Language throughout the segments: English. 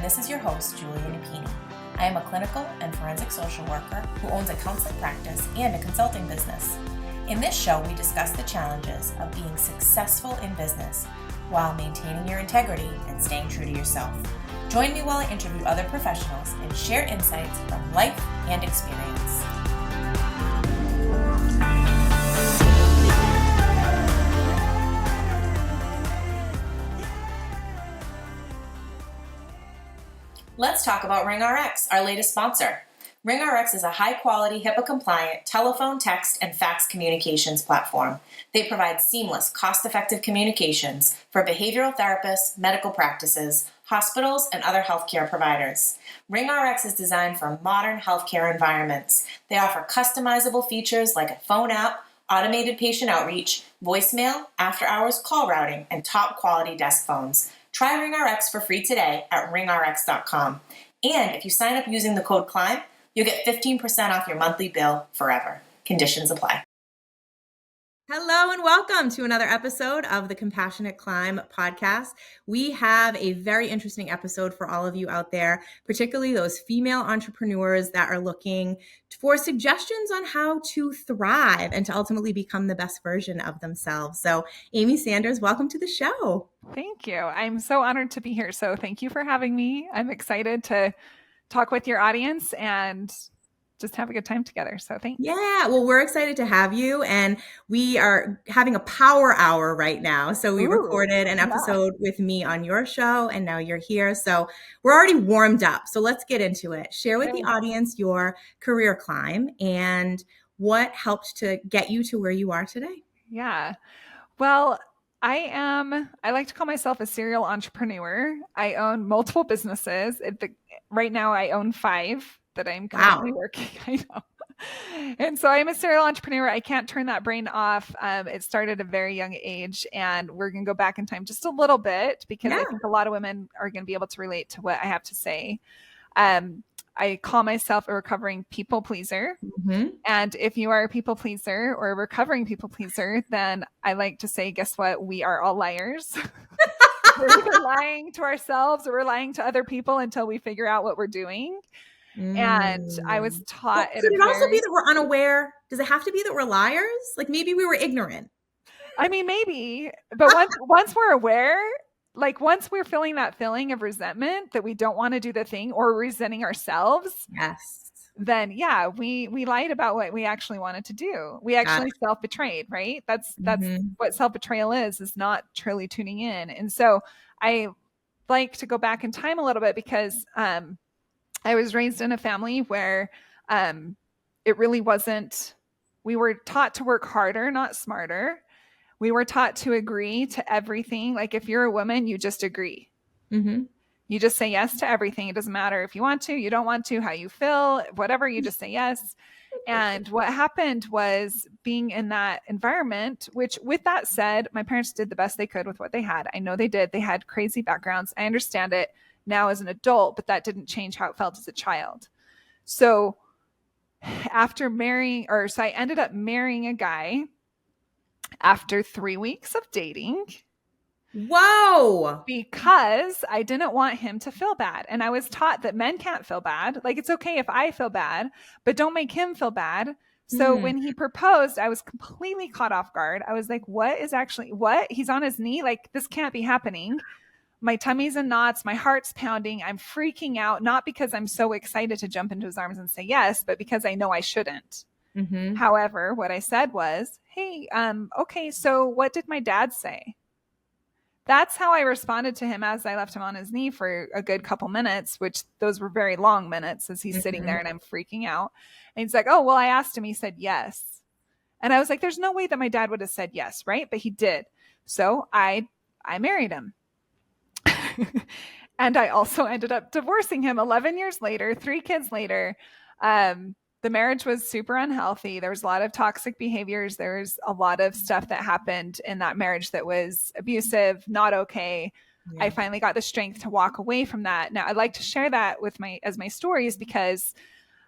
this is your host, Julia Napini. I am a clinical and forensic social worker who owns a counseling practice and a consulting business. In this show, we discuss the challenges of being successful in business while maintaining your integrity and staying true to yourself. Join me while I interview other professionals and share insights from life and experience. Let's talk about RingRx, our latest sponsor. RingRx is a high-quality, HIPAA-compliant telephone, text, and fax communications platform. They provide seamless, cost-effective communications for behavioral therapists, medical practices, hospitals, and other healthcare providers. RingRx is designed for modern healthcare environments. They offer customizable features like a phone app, automated patient outreach, voicemail, after-hours call routing, and top-quality desk phones. Try RingRx for free today at ringrx.com. And if you sign up using the code CLIMB, you'll get 15% off your monthly bill forever. Conditions apply. Hello and welcome to another episode of the Compassionate Climb podcast. We have a very interesting episode for all of you out there, particularly those female entrepreneurs that are looking for suggestions on how to thrive and to ultimately become the best version of themselves. So Amy Sanders, welcome to the show. Thank you. I'm so honored to be here. So thank you for having me. I'm excited to talk with your audience and just have a good time together. So thanks. Yeah, well, we're excited to have you, and we are having a power hour right now. So we recorded an episode with me on your show, and now you're here. So we're already warmed up. So let's get into it. Share with the audience your career climb and what helped to get you to where you are today. Yeah. Well, I like to call myself a serial entrepreneur. I own multiple businesses. Right now I own 5 that I'm currently working. I know. And so I'm a serial entrepreneur. I can't turn that brain off. It started at a very young age, and we're going to go back in time just a little bit because I think a lot of women are going to be able to relate to what I have to say. I call myself a recovering people pleaser. Mm-hmm. And if you are a people pleaser or a recovering people pleaser, then I like to say, guess what? We are all liars. We're either lying to ourselves or we're lying to other people until we figure out what we're doing. And I was taught. Could it also be that we're unaware? Does it have to be that we're liars? Like maybe we were ignorant. I mean, maybe. But once we're aware, like once we're feeling that feeling of resentment that we don't want to do the thing or resenting ourselves. Yes. Then we lied about what we actually wanted to do. We actually self-betrayed, right? That's what self-betrayal is not truly tuning in. And so I like to go back in time a little bit because I was raised in a family where it really wasn't, we were taught to work harder, not smarter. We were taught to agree to everything. Like if you're a woman, you just agree. Mm-hmm. You just say yes to everything. It doesn't matter if you want to, you don't want to, how you feel, whatever, you just say yes. And what happened was being in that environment, which with that said, my parents did the best they could with what they had. I know they did. They had crazy backgrounds. I understand it now as an adult, but that didn't change how it felt as a child. So I ended up marrying a guy after 3 weeks of dating. Whoa! Because I didn't want him to feel bad. And I was taught that men can't feel bad. Like it's okay if I feel bad, but don't make him feel bad. So when he proposed, I was completely caught off guard. I was like, what? He's on his knee? Like this can't be happening. My tummy's in knots. My heart's pounding. I'm freaking out, not because I'm so excited to jump into his arms and say yes, but because I know I shouldn't. Mm-hmm. However, what I said was, hey, okay, so what did my dad say? That's how I responded to him as I left him on his knee for a good couple minutes, which those were very long minutes as he's sitting there and I'm freaking out. And he's like, oh, well, I asked him. He said yes. And I was like, there's no way that my dad would have said yes, right? But he did. So I married him. And I also ended up divorcing him 11 years later, 3 kids later. The marriage was super unhealthy. There was a lot of toxic behaviors. There was a lot of stuff that happened in that marriage that was abusive, not okay. Yeah. I finally got the strength to walk away from that. Now, I'd like to share that with my stories because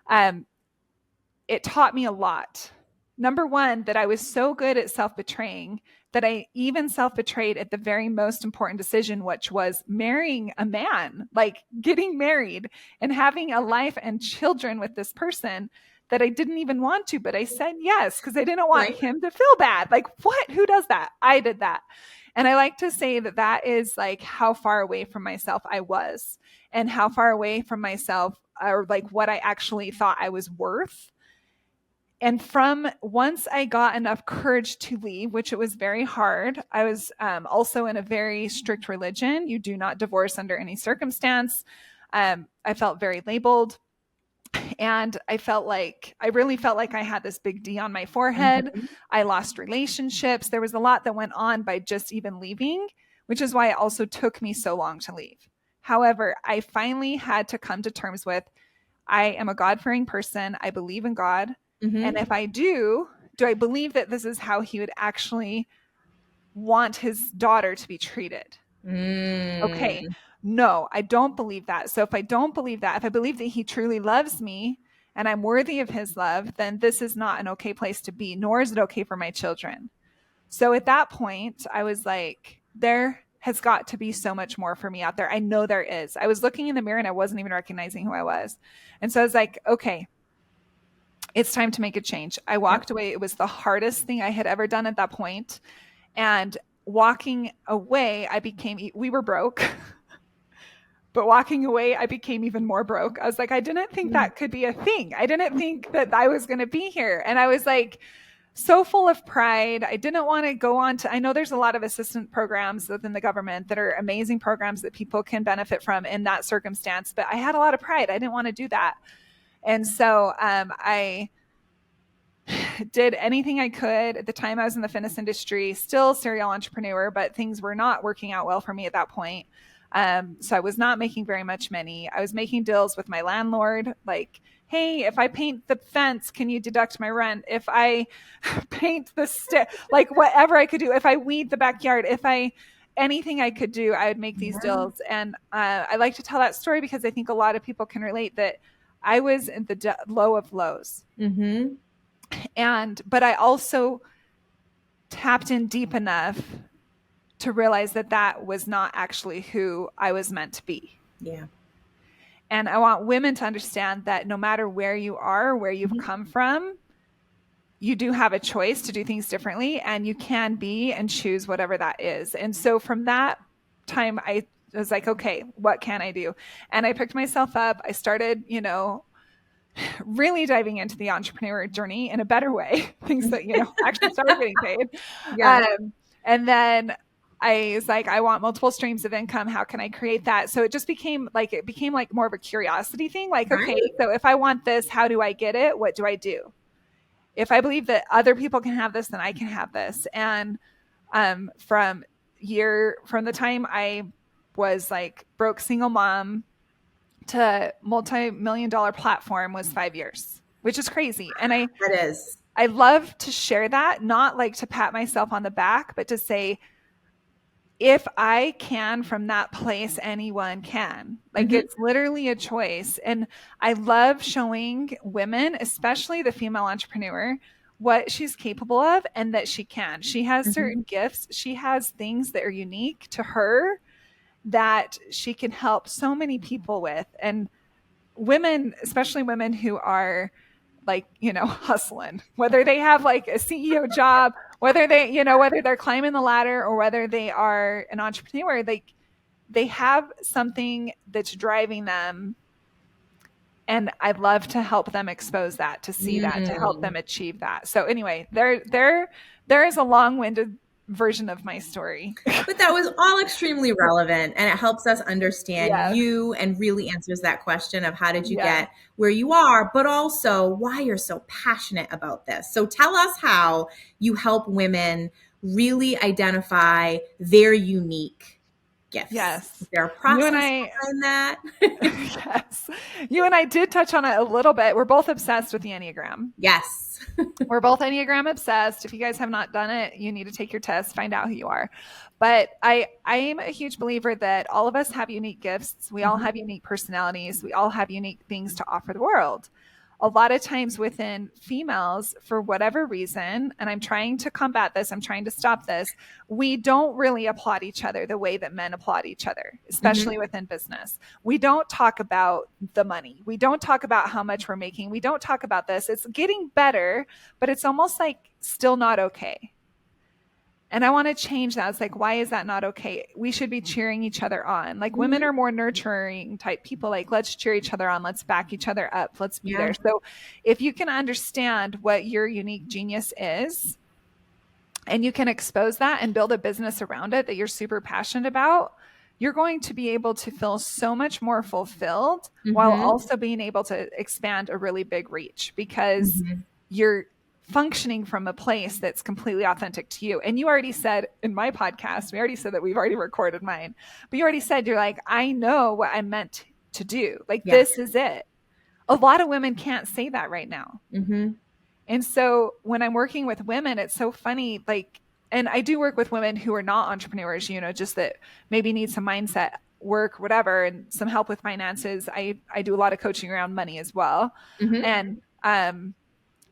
it taught me a lot. Number one, that I was so good at self-betraying that I even self-betrayed at the very most important decision, which was marrying a man, like getting married and having a life and children with this person that I didn't even want to, but I said yes because I didn't want him to feel bad. Like, what? Who does that? I did that. And I like to say that that is like how far away from myself I was, and how far away from myself, or like what I actually thought I was worth. And from once I got enough courage to leave, which it was very hard, I was also in a very strict religion. You do not divorce under any circumstance. I felt very labeled. And I really felt like I had this big D on my forehead. Mm-hmm. I lost relationships. There was a lot that went on by just even leaving, which is why it also took me so long to leave. However, I finally had to come to terms with, I am a God-fearing person. I believe in God. Mm-hmm. And if I do I believe that this is how he would actually want his daughter to be treated? Okay. No, I don't believe that. So if I don't believe that, if I believe that he truly loves me and I'm worthy of his love, then this is not an okay place to be, nor is it okay for my children. So at that point, I was like, there has got to be so much more for me out there. I know there is. I was looking in the mirror and I wasn't even recognizing who I was. And so I was like, okay, it's time to make a change. I walked away. It was the hardest thing I had ever done at that point. And walking away, we were broke. But walking away, I became even more broke. I was like, I didn't think that could be a thing. I didn't think that I was going to be here. And I was like, so full of pride. I didn't want to go on to, I know there's a lot of assistant programs within the government that are amazing programs that people can benefit from in that circumstance. But I had a lot of pride. I didn't want to do that. And so I did anything I could. At the time I was in the fitness industry, still serial entrepreneur, but things were not working out well for me at that point. So I was not making very much money. I was making deals with my landlord, like, hey, if I paint the fence, can you deduct my rent? If I paint the like whatever I could do, if I weed the backyard, anything I could do, I would make these deals. And I like to tell that story because I think a lot of people can relate that I was in the low of lows. Mm-hmm. But I also tapped in deep enough to realize that that was not actually who I was meant to be. Yeah. And I want women to understand that no matter where you are, where you've come from, you do have a choice to do things differently, and you can be and choose whatever that is. And so from that time, I was like, okay, what can I do? And I picked myself up. I started, really diving into the entrepreneur journey in a better way, things that, actually started getting paid. Yeah. And then I was like, I want multiple streams of income. How can I create that? So it became like more of a curiosity thing. Like, okay, so if I want this, how do I get it? What do I do? If I believe that other people can have this, then I can have this. And from the time I was like broke single mom to multi-million-dollar platform was 5 years, which is crazy. And I love to share that, not like to pat myself on the back, but to say, if I can from that place, anyone can. Like, it's literally a choice. And I love showing women, especially the female entrepreneur, what she's capable of and that she can. She has certain gifts. She has things that are unique to her that she can help so many people with. And women, especially women who are like, hustling, whether they have like a CEO job, whether they're climbing the ladder or whether they are an entrepreneur, they have something that's driving them. And I'd love to help them expose that, to see that, to help them achieve that. So anyway, there is a long-winded version of my story. But that was all extremely relevant, and it helps us understand you and really answers that question of how did you get where you are, but also why you're so passionate about this. So tell us how you help women really identify their unique gifts. Yes. Is there a process behind that? Yes. You and I did touch on it a little bit. We're both obsessed with the Enneagram. Yes. We're both Enneagram obsessed. If you guys have not done it, you need to take your test, find out who you are. But I am a huge believer that all of us have unique gifts. We all have unique personalities. We all have unique things to offer the world. a lot of times within females, for whatever reason, and I'm trying to combat this, I'm trying to stop this, we don't really applaud each other the way that men applaud each other, especially within business. We don't talk about the money. We don't talk about how much we're making. We don't talk about this. It's getting better, but it's almost like still not okay. And I want to change that. It's like, why is that not okay? We should be cheering each other on. Like women are more nurturing type people. Like, let's cheer each other on. Let's back each other up. Let's be there. So if you can understand what your unique genius is, and you can expose that and build a business around it that you're super passionate about, you're going to be able to feel so much more fulfilled while also being able to expand a really big reach, because you're functioning from a place that's completely authentic to you. And you already said in my podcast, we already said that we've already recorded mine, but you already said, you're like, I know what I'm meant to do. Like, this is it. A lot of women can't say that right now. And so when I'm working with women, it's so funny. Like, and I do work with women who are not entrepreneurs, you know, just that maybe need some mindset work, whatever, and some help with finances. I do a lot of coaching around money as well. And,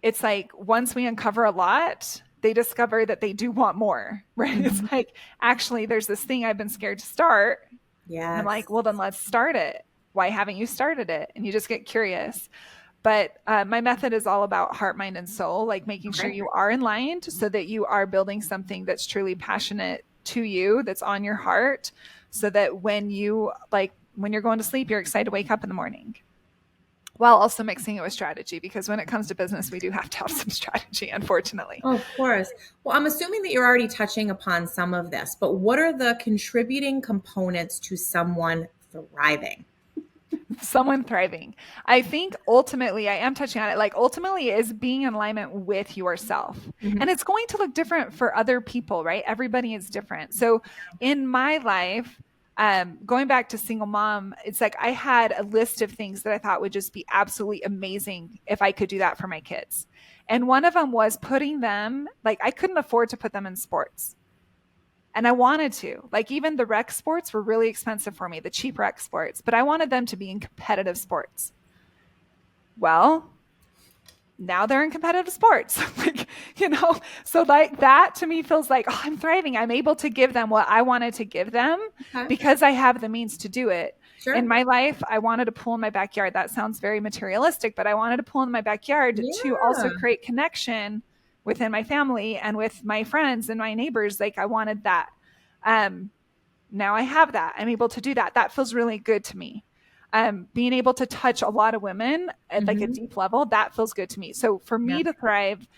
it's like, once we uncover a lot, they discover that they do want more, right? It's like, actually, there's this thing I've been scared to start. Yeah. I'm like, well, then let's start it. Why haven't you started it? And you just get curious. But my method is all about heart, mind, and soul, like making sure you are aligned so that you are building something that's truly passionate to you, that's on your heart, so that when you're going to sleep, you're excited to wake up in the morning, while also mixing it with strategy, because when it comes to business, we do have to have some strategy, unfortunately. Oh, of course. Well, I'm assuming that you're already touching upon some of this, but what are the contributing components to someone thriving? Someone thriving. I think ultimately, I am touching on it, like ultimately is being in alignment with yourself. And it's going to look different for other people, right? Everybody is different. So in my life, going back to single mom, it's like I had a list of things that I thought would just be absolutely amazing if I could do that for my kids. And one of them was putting them, like I couldn't afford to put them in sports. And I wanted to, like, even the rec sports were really expensive for me, the cheap rec sports, but I wanted them to be in competitive sports. Well, now they're in competitive sports, like, you know, so like that to me feels like, oh, I'm thriving. I'm able to give them what I wanted to give them because I have the means to do it. Sure. In my life, I wanted a pool in my backyard. That sounds very materialistic, but I wanted a pool in my backyard to also create connection within my family and with my friends and my neighbors. Like I wanted that. Now I have that. I'm able to do that. That feels really good to me. Being able to touch a lot of women at like a deep level, that feels good to me. So for me to thrive,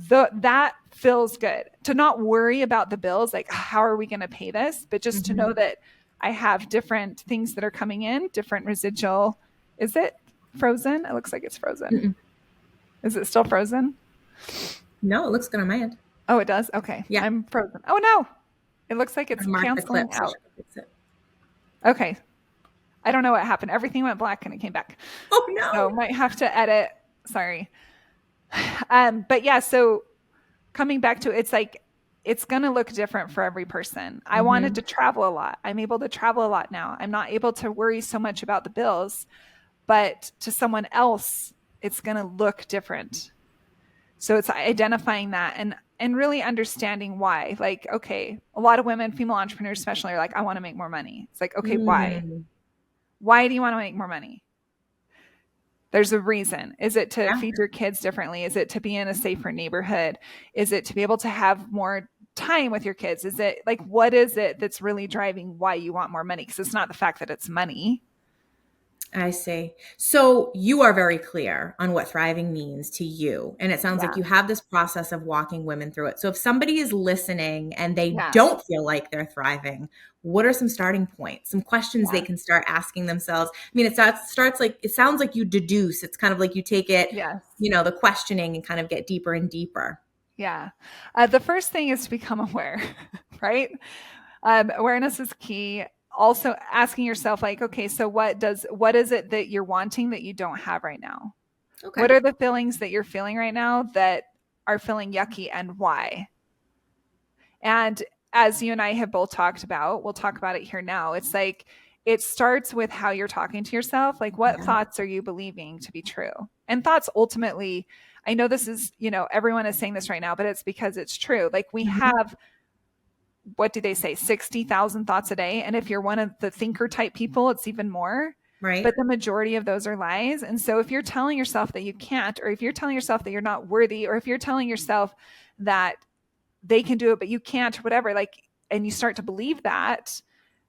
that feels good. To not worry about the bills, like how are we going to pay this, but just to know that I have different things that are coming in, different residual. Is it frozen? It looks like it's frozen. Is it still frozen? No, it looks good on my end. Oh, it does? Okay. Yeah. I'm frozen. Oh no. It looks like it's canceling out. Okay. I don't know what happened. Everything went black and it came back. Oh no. So might have to edit. Sorry. But yeah, so coming back to it, it's like, it's going to look different for every person. I wanted to travel a lot. I'm able to travel a lot now. I'm not able to worry so much about the bills, but to someone else, it's going to look different. So it's identifying that and really understanding why. Like, okay, a lot of women, female entrepreneurs especially, are like, I want to make more money. It's like, okay, why? Why do you want to make more money? There's a reason. Is it to feed your kids differently? Is it to be in a safer neighborhood? Is it to be able to have more time with your kids? Is it like, what is it that's really driving why you want more money? Because it's not the fact that it's money. I see. So you are very clear on what thriving means to you. And it sounds like you have this process of walking women through it. So if somebody is listening and they don't feel like they're thriving, what are some starting points, some questions they can start asking themselves? I mean, it sounds like you deduce. It's kind of like you take it, you know, the questioning and kind of get deeper and deeper. Yeah. The first thing is to become aware, right? Awareness is key. Also asking yourself, like, okay, so what is it that you're wanting that you don't have right now? Okay. What are the feelings that you're feeling right now that are feeling yucky, and why? And as you and I have both talked about, we'll talk about it here now. It's like, it starts with how you're talking to yourself. Like, what Yeah. thoughts are you believing to be true? And thoughts ultimately, I know this is, everyone is saying this right now, but it's because it's true. Like, we Mhm. have, what do they say, 60,000 thoughts a day. And if you're one of the thinker type people, it's even more. Right. But the majority of those are lies. And so if you're telling yourself that you can't, or if you're telling yourself that you're not worthy, or if you're telling yourself that they can do it, but you can't, or whatever, like, and you start to believe that,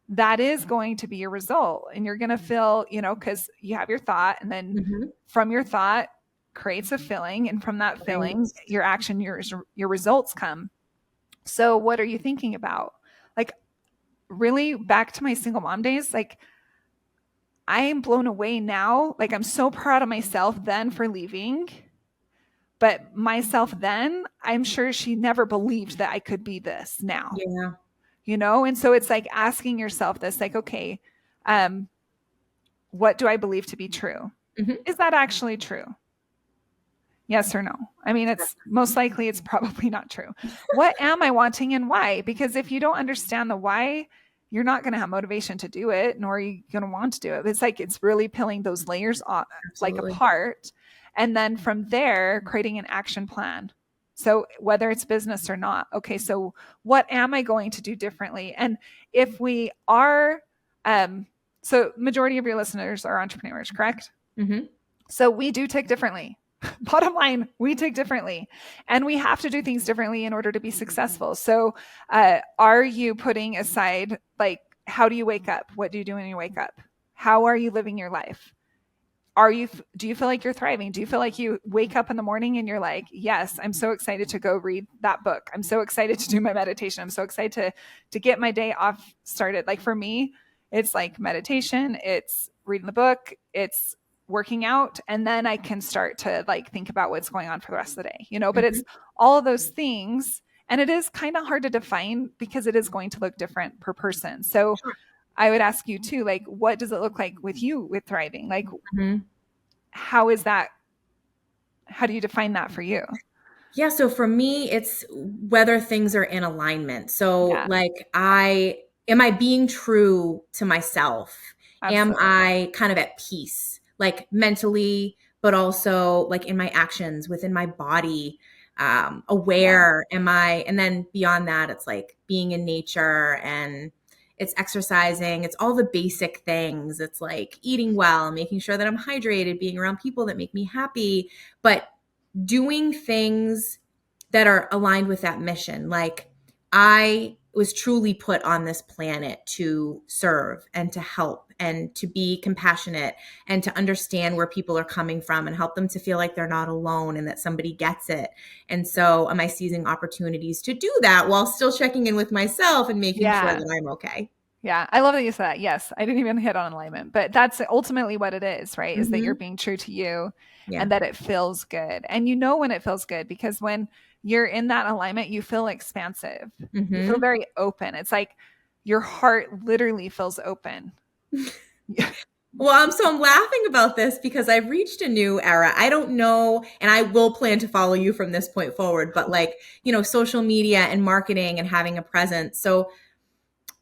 that is going to be your result. And you're going to feel, because you have your thought, and then Mhm. from your thought creates a feeling. And from that Right. feeling, your action, your results come. So what are you thinking about? Like, really, back to my single mom days, like, I am blown away now. Like, I'm so proud of myself then for leaving. But myself then, I'm sure she never believed that I could be this now, Yeah. And so it's like asking yourself this, like, okay, um, what do I believe to be true? Mhm. Is that actually true? Yes or no? I mean, it's most likely it's probably not true. What am I wanting and why? Because if you don't understand the why, you're not going to have motivation to do it, nor are you going to want to do it. It's like it's really peeling those layers off, like Absolutely. apart, and then from there creating an action plan. So whether it's business or not, okay, so what am I going to do differently? And if we are, so majority of your listeners are entrepreneurs, correct? Mhm. So we do tick differently. Bottom line, we tick differently, and we have to do things differently in order to be successful. So, are you putting aside, like, how do you wake up? What do you do when you wake up? How are you living your life? Do you feel like you're thriving? Do you feel like you wake up in the morning and you're like, yes, I'm so excited to go read that book. I'm so excited to do my meditation. I'm so excited to get my day off started. Like, for me, it's like meditation, it's reading the book, it's working out, and then I can start to like think about what's going on for the rest of the day, but it's Mhm. all of those things. And it is kind of hard to define because it is going to look different per person. So Sure. I would ask you too, like, what does it look like with you with thriving? Like, Mhm. how is that? How do you define that for you? Yeah, so for me, it's whether things are in alignment. So, Yeah, like, am I being true to myself? Am absolutely. I kind of at peace, like mentally, but also like in my actions, within my body? Yeah, Aware am I? And then beyond that, it's like being in nature, and it's exercising. It's all the basic things. It's like eating well, making sure that I'm hydrated, being around people that make me happy. But doing things that are aligned with that mission. Like, I was truly put on this planet to serve and to help and to be compassionate and to understand where people are coming from and help them to feel like they're not alone and that somebody gets it. And so, am I seizing opportunities to do that while still checking in with myself and making sure yeah, that I'm okay? yeah. I love that you said that. Yes, I didn't even hit on alignment, but that's ultimately what it is, right? Is that you're Hmm. being true to you, Yeah. and that it feels good. And you know when it feels good because when you're in that alignment, you feel expansive. You feel Hmm. very open. It's like your heart literally feels open. Well, I'm laughing about this because I've reached a new era. I don't know, and I will plan to follow you from this point forward, but like, social media and marketing and having a presence. So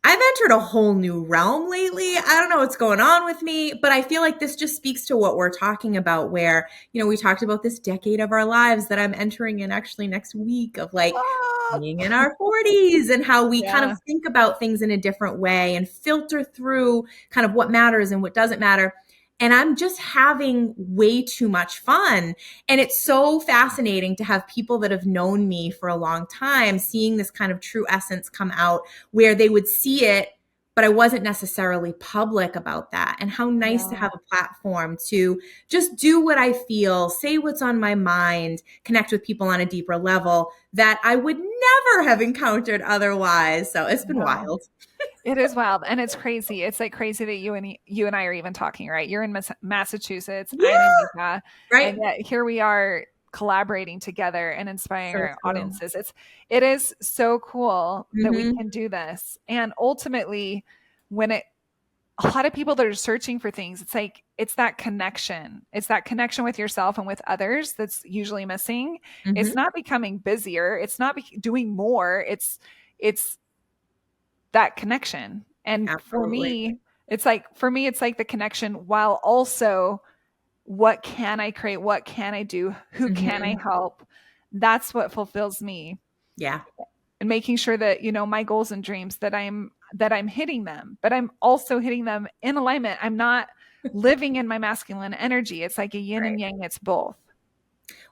I've entered a whole new realm lately. I don't know what's going on with me, but I feel like this just speaks to what we're talking about, where, we talked about this decade of our lives that I'm entering in actually next week, of like Ah, being in our 40s, and how we kind of yeah, think about things in a different way and filter through kind of what matters and what doesn't matter. And I'm just having way too much fun. And it's so fascinating to have people that have known me for a long time seeing this kind of true essence come out, where they would see it, but I wasn't necessarily public about that. And how nice to yeah. have a platform to just do what I feel, say what's on my mind, connect with people on a deeper level that I would never have encountered otherwise. So it's been No. wild. It is wild and it's crazy. It's like crazy that you and I are even talking, right? You're in Massachusetts, I'm in Yeah. Utah, Right. and yet here we are collaborating together and inspiring So our true. audiences. It is so cool that we Hmm. can do this. And ultimately, when it a lot of people that are searching for things, it's like it's that connection. It's that connection with yourself and with others that's usually missing. It's Hmm. not becoming busier. It's not doing more. It's that connection. And for Absolutely. me, It's like, for me, it's like the connection while also what can I create? What can I do? Who can I help? That's what fulfills me. Yeah. And making sure that, my goals and dreams, that I'm hitting them, but I'm also hitting them in alignment. I'm not living in my masculine energy. It's like a yin Right. and yang, it's both.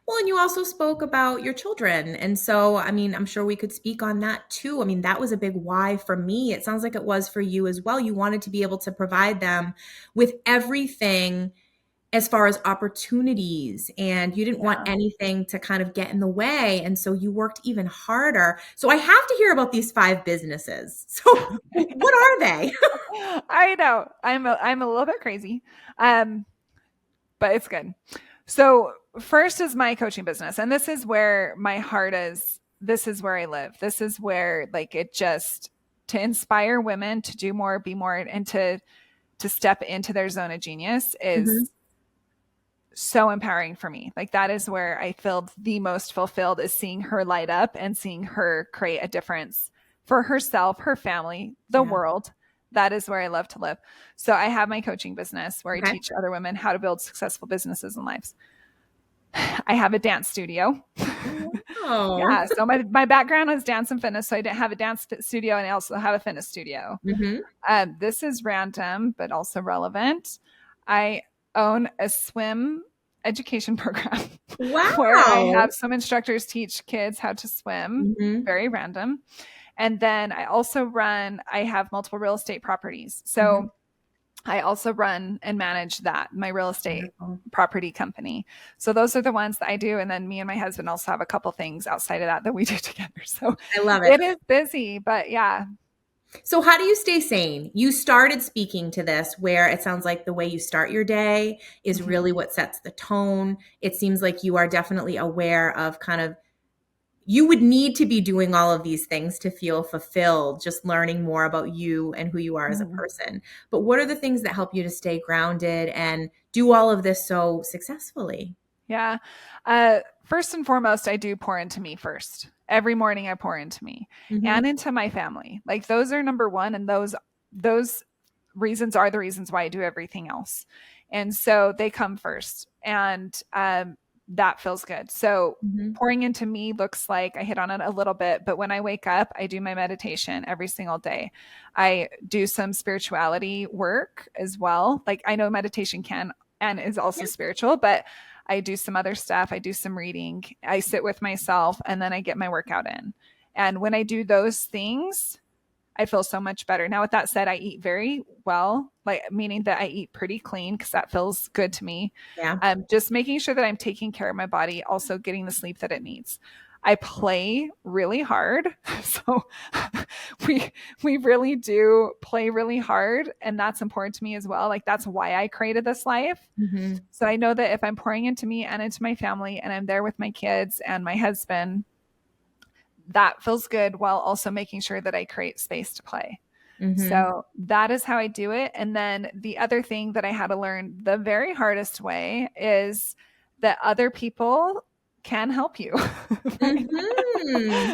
Well, and you also spoke about your children. And so, I mean, I'm sure we could speak on that too. I mean, that was a big why for me. It sounds like it was for you as well. You wanted to be able to provide them with everything as far as opportunities, and you didn't want Yeah. anything to kind of get in the way. And so you worked even harder. So I have to hear about these 5 businesses. So what are they? I know. I'm a little bit crazy. Um, but it's good. So first is my coaching business. And this is where my heart is. This is where I live. This is where, like, it just, to inspire women to do more, be more, and to step into their zone of genius Mhm. is so empowering for me. Like, that is where I feel the most fulfilled, is seeing her light up and seeing her create a difference for herself, her family, the Yeah. world. That is where I love to live. So I have my coaching business where I Okay. teach other women how to build successful businesses and lives. I have a dance studio. Wow. Yeah. So my background was dance and fitness. So I didn't have a dance studio, and I also have a fitness studio. Hmm. This is random, but also relevant. I own a swim education program where I Wow. have swim instructors teach kids how to swim. Hmm. Very random. And then I have multiple real estate properties. Hmm. So I also run and manage my real estate Wonderful. property company. So those are the ones that I do. And then me and my husband also have a couple things outside of that we do together. So I love it. it is busy, but yeah. So, how do you stay sane? You started speaking to this where it sounds like the way you start your day is Mhm. really what sets the tone. It seems like you are definitely aware of kind of, you would need to be doing all of these things to feel fulfilled, just learning more about you and who you are as a Mhm. person. But what are the things that help you to stay grounded and do all of this so successfully? Yeah. First and foremost, I do pour into me first. Every morning I pour into me Hmm. and into my family. Like, those are number one. And those reasons are the reasons why I do everything else. And so they come first. And that feels good. So Hmm. pouring into me looks like, I hit on it a little bit, but when I wake up, I do my meditation every single day. I do some spirituality work as well. Like, I know meditation can and is also Yeah. spiritual, but I do some other stuff. I do some reading. I sit with myself, and then I get my workout in. And when I do those things, I feel so much better. Now, with that said, I eat very well, like, meaning that I eat pretty clean because that feels good to me. Yeah. Just making sure that I'm taking care of my body, also getting the sleep that it needs. I play really hard. So we we really do play really hard, and that's important to me as well. Like, that's why I created this life. Hmm. So I know that if I'm pouring into me and into my family, and I'm there with my kids and my husband, that feels good while also making sure that I create space to play. Hmm. So that is how I do it. And then the other thing that I had to learn the very hardest way is that other people can help you. Hmm.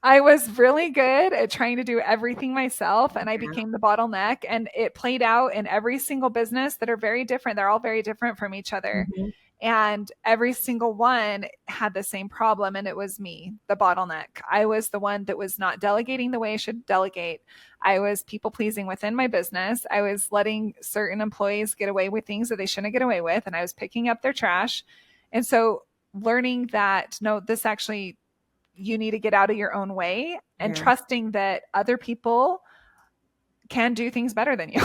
I was really good at trying to do everything myself, and I Yeah. became the bottleneck, and it played out in every single business that are very different. They're all very different from each other. Hmm. And every single one had the same problem, and it was me, the bottleneck. I was the one that was not delegating the way I should delegate. I was people pleasing within my business. I was letting certain employees get away with things that they shouldn't get away with, and I was picking up their trash. And so learning that, no, this actually, you need to get out of your own way, and Yeah. trusting that other people can do things better than you.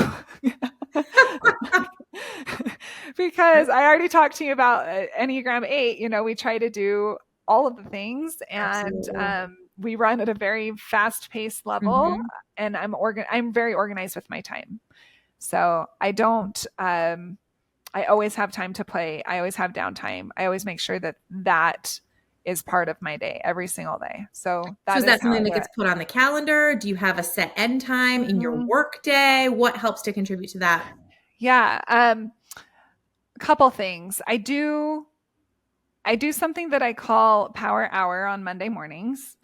Because I already talked to you about Enneagram 8. We try to do all of the things, and Absolutely. we run at a very fast paced level, Hmm. and I'm very organized with my time. So I don't, I always have time to play. I always have downtime. I always make sure that that is part of my day every single day. So So that is is that how I something that do gets put on the calendar? Do you have a set end time it. in your work day? What helps to contribute to that? Yeah. A couple things. I do. I do something that I call power hour on Monday mornings.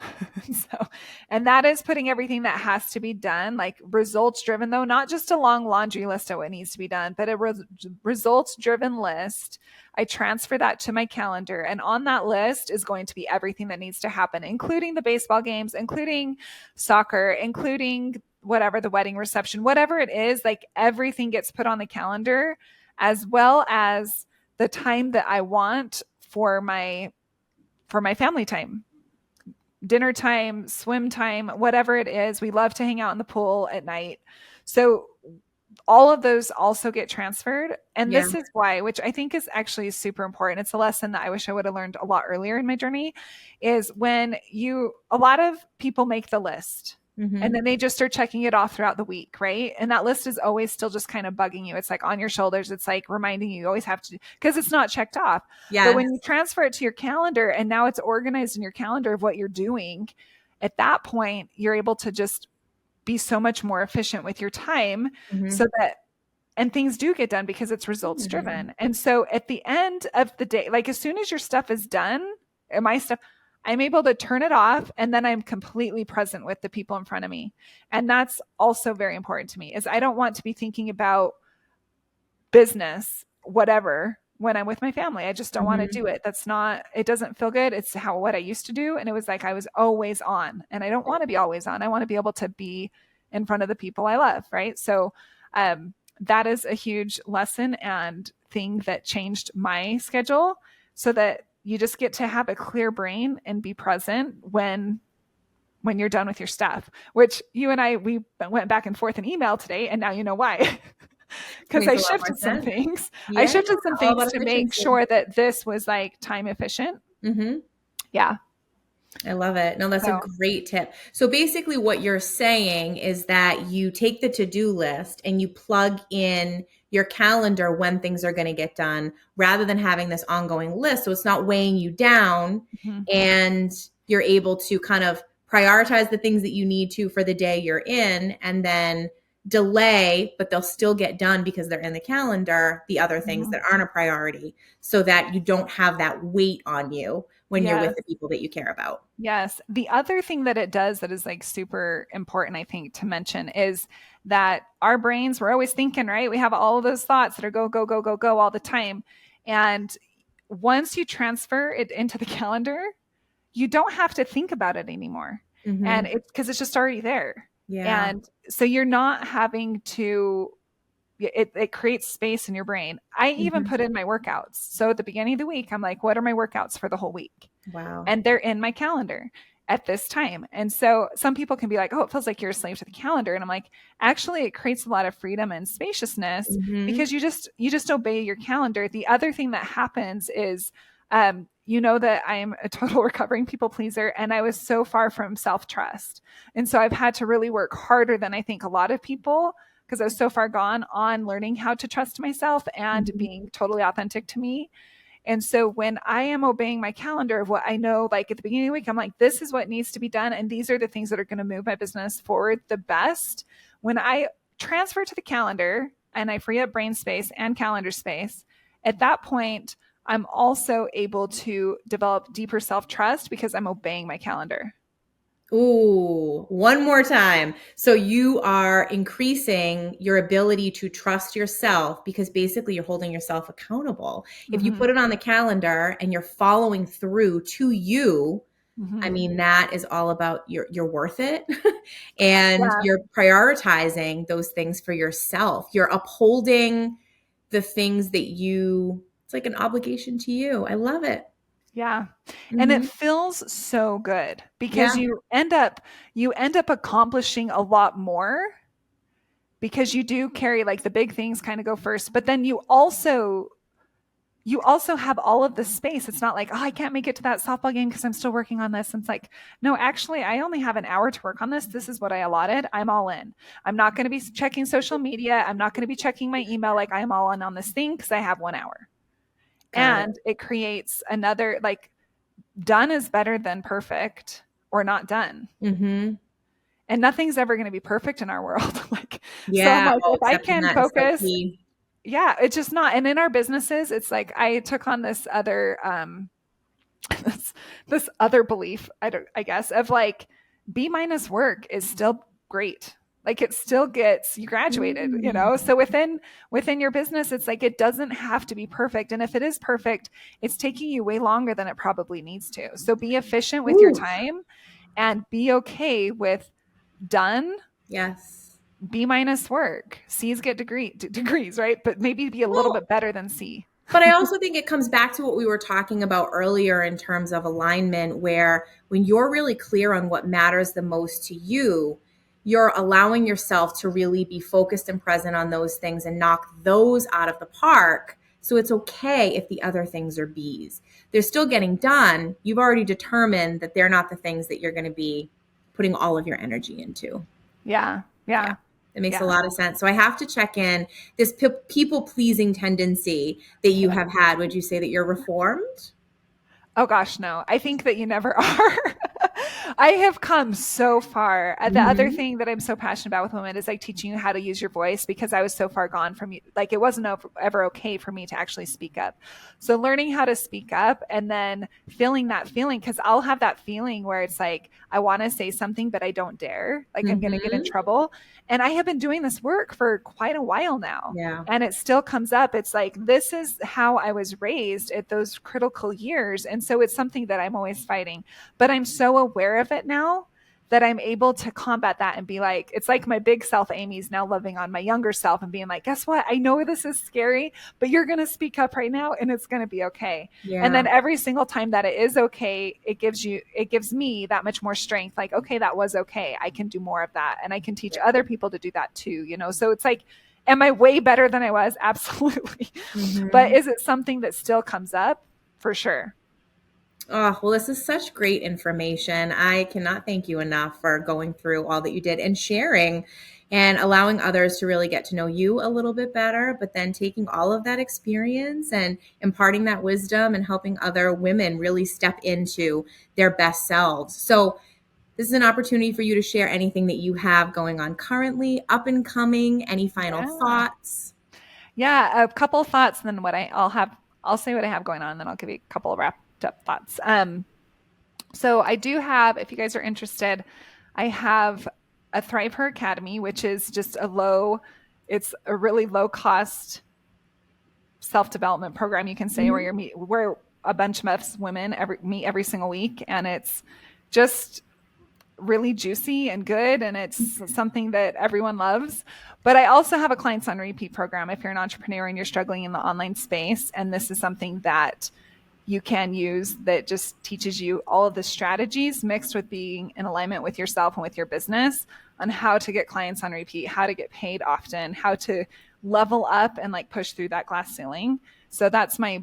So, and that is putting everything that has to be done, like results driven, though, not just a long laundry list of what needs to be done, but a results driven list. I transfer that to my calendar. And on that list is going to be everything that needs to happen, including the baseball games, including soccer, including whatever the wedding reception, whatever it is, like everything gets put on the calendar, as well as the time that I want for my family time, dinner time, swim time, whatever it is. We love to hang out in the pool at night. So all of those also get transferred. And Yeah. this is why, which I think is actually super important. It's a lesson that I wish I would have learned a lot earlier in my journey, is when a lot of people make the list and then they just start checking it off throughout the week, right? And that list is always still just kind of bugging you. It's like on your shoulders. It's like reminding you always have to, because it's not checked off. Yeah. But when you transfer it to your calendar and now it's organized in your calendar of what you're doing, at that point, you're able to just be so much more efficient with your time, so that, and things do get done because it's results driven. And so at the end of the day, like as soon as your stuff is done, and my stuff, I'm able to turn it off, and then I'm completely present with the people in front of me. And that's also very important to me, is I don't want to be thinking about business, whatever, when I'm with my family. I just don't want to do it. It doesn't feel good. It's what I used to do. And it was like I was always on, and I don't want to be always on. I want to be able to be in front of the people I love. Right. So that is a huge lesson and thing that changed my schedule, so that you just get to have a clear brain and be present when you're done with your stuff, which you and we went back and forth in email today, and now you know why. Because I shifted some things. Yeah, I shifted some things to make sure that this was like time efficient. Yeah. I love it. No, that's a great tip. So basically what you're saying is that you take the to-do list and you plug in your calendar when things are going to get done, rather than having this ongoing list. So it's not weighing you down, and you're able to kind of prioritize the things that you need to for the day you're in, and then delay, but they'll still get done because they're in the calendar, the other things that aren't a priority, so that you don't have that weight on you when you're with the people that you care about. Yes. The other thing that it does that is like super important, I think, to mention is that our brains, we're always thinking, right? We have all of those thoughts that are go, go, go, go, go all the time. And once you transfer it into the calendar, you don't have to think about it anymore. And it's because it's just already there. Yeah. And so you're not having to, it creates space in your brain. I even put in my workouts. So at the beginning of the week, I'm like, what are my workouts for the whole week? Wow. And they're in my calendar at this time. And so some people can be like, oh, it feels like you're a slave to the calendar. And I'm like, actually, it creates a lot of freedom and spaciousness, because you just obey your calendar. The other thing that happens is, you know that I'm a total recovering people pleaser, and I was so far from self-trust. And so I've had to really work harder than I think a lot of people, because I was so far gone on learning how to trust myself and being totally authentic to me. And so when I am obeying my calendar of what I know, like at the beginning of the week, I'm like, this is what needs to be done, and these are the things that are going to move my business forward the best. When I transfer to the calendar and I free up brain space and calendar space, at that point, I'm also able to develop deeper self-trust because I'm obeying my calendar. Ooh, one more time. So you are increasing your ability to trust yourself, because basically you're holding yourself accountable. If you put it on the calendar and you're following through to you, I mean, that is all about you're worth it. And you're prioritizing those things for yourself. You're upholding the things that it's like an obligation to you. I love it. Yeah. And it feels so good, because you end up accomplishing a lot more, because you do carry, like, the big things kind of go first, but then you also have all of the space. It's not like, oh, I can't make it to that softball game because I'm still working on this. And it's like, no, actually, I only have an hour to work on this. This is what I allotted. I'm all in. I'm not going to be checking social media. I'm not going to be checking my email. Like, I'm all in on this thing because I have 1 hour. And it creates another, like, done is better than perfect or not done. And nothing's ever going to be perfect in our world. Like, so I'm like, if I can focus, it's just not. And in our businesses, it's like, I took on this other this other belief, I guess, of like B minus work is still great. Like it still gets you graduated, you know? So within your business, it's like, it doesn't have to be perfect. And if it is perfect, it's taking you way longer than it probably needs to. So be efficient with your time and be okay with done. Yes. B minus work. C's get degrees, right? But maybe be a little bit better than C. But I also think it comes back to what we were talking about earlier in terms of alignment, where when you're really clear on what matters the most to you, you're allowing yourself to really be focused and present on those things and knock those out of the park. So it's okay if the other things are B's. They're still getting done. You've already determined that they're not the things that you're going to be putting all of your energy into. Yeah. It makes a lot of sense. So I have to check in this people-pleasing tendency that you have had. Would you say that you're reformed? Oh gosh, no. I think that you never are. I have come so far. The other thing that I'm so passionate about with women is like teaching you how to use your voice, because I was so far gone from you. Like it wasn't ever okay for me to actually speak up. So learning how to speak up and then feeling that feeling, because I'll have that feeling where it's like, I want to say something, but I don't dare. Like I'm going to get in trouble. And I have been doing this work for quite a while now. Yeah. And it still comes up. It's like, this is how I was raised at those critical years. And so it's something that I'm always fighting, but I'm so aware of it now that I'm able to combat that and be like, it's like my big self, Amy's now loving on my younger self and being like, guess what? I know this is scary, but you're going to speak up right now and it's going to be okay. Yeah. And then every single time that it is okay, it gives me that much more strength. Like, okay, that was okay. I can do more of that. And I can teach other people to do that too, you know? So it's like, am I way better than I was? Absolutely. But is it something that still comes up? For sure. Oh, well, this is such great information. I cannot thank you enough for going through all that you did and sharing and allowing others to really get to know you a little bit better, but then taking all of that experience and imparting that wisdom and helping other women really step into their best selves. So this is an opportunity for you to share anything that you have going on currently, up and coming, any final thoughts? Yeah, a couple of thoughts, and then I'll say what I have going on, and then I'll give you a couple of wrapped up thoughts. So I do have, if you guys are interested, I have a Thrive Her Academy, which is just it's a really low cost self-development program, you can say, where a bunch of us women meet every single week. And it's just really juicy and good. And it's something that everyone loves. But I also have a clients on repeat program if you're an entrepreneur and you're struggling in the online space. And this is something that you can use that just teaches you all of the strategies mixed with being in alignment with yourself and with your business on how to get clients on repeat, how to get paid often, how to level up and like push through that glass ceiling. So that's my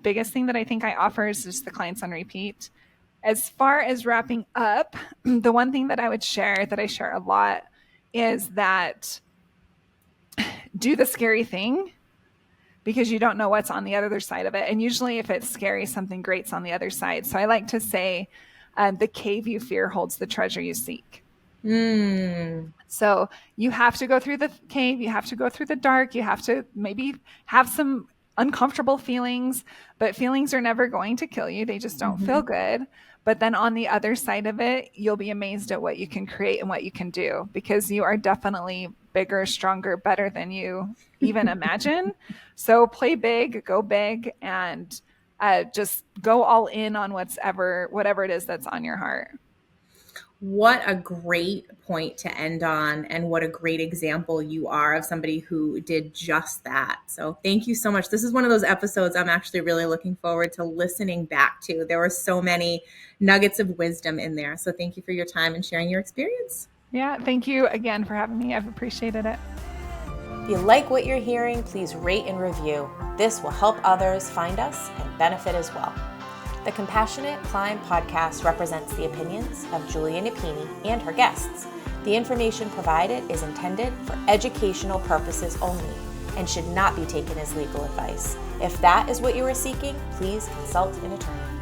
biggest thing that I think I offer is just the clients on repeat. As far as wrapping up, the one thing that I would share that I share a lot is that do the scary thing, because you don't know what's on the other side of it. And usually if it's scary, something great's on the other side. So I like to say the cave you fear holds the treasure you seek. So you have to go through the cave. You have to go through the dark. You have to maybe have some uncomfortable feelings, but feelings are never going to kill you. They just don't feel good. But then on the other side of it, you'll be amazed at what you can create and what you can do, because you are definitely bigger, stronger, better than you even imagine. So play big, go big, and just go all in on whatever it is that's on your heart. What a great point to end on, and what a great example you are of somebody who did just that. So thank you so much. This is one of those episodes I'm actually really looking forward to listening back to. There were so many nuggets of wisdom in there. So thank you for your time and sharing your experience. Yeah, thank you again for having me. I've appreciated it. If you like what you're hearing, please rate and review. This will help others find us and benefit as well. The Compassionate Climb podcast represents the opinions of Julia Napini and her guests. The information provided is intended for educational purposes only and should not be taken as legal advice. If that is what you are seeking, please consult an attorney.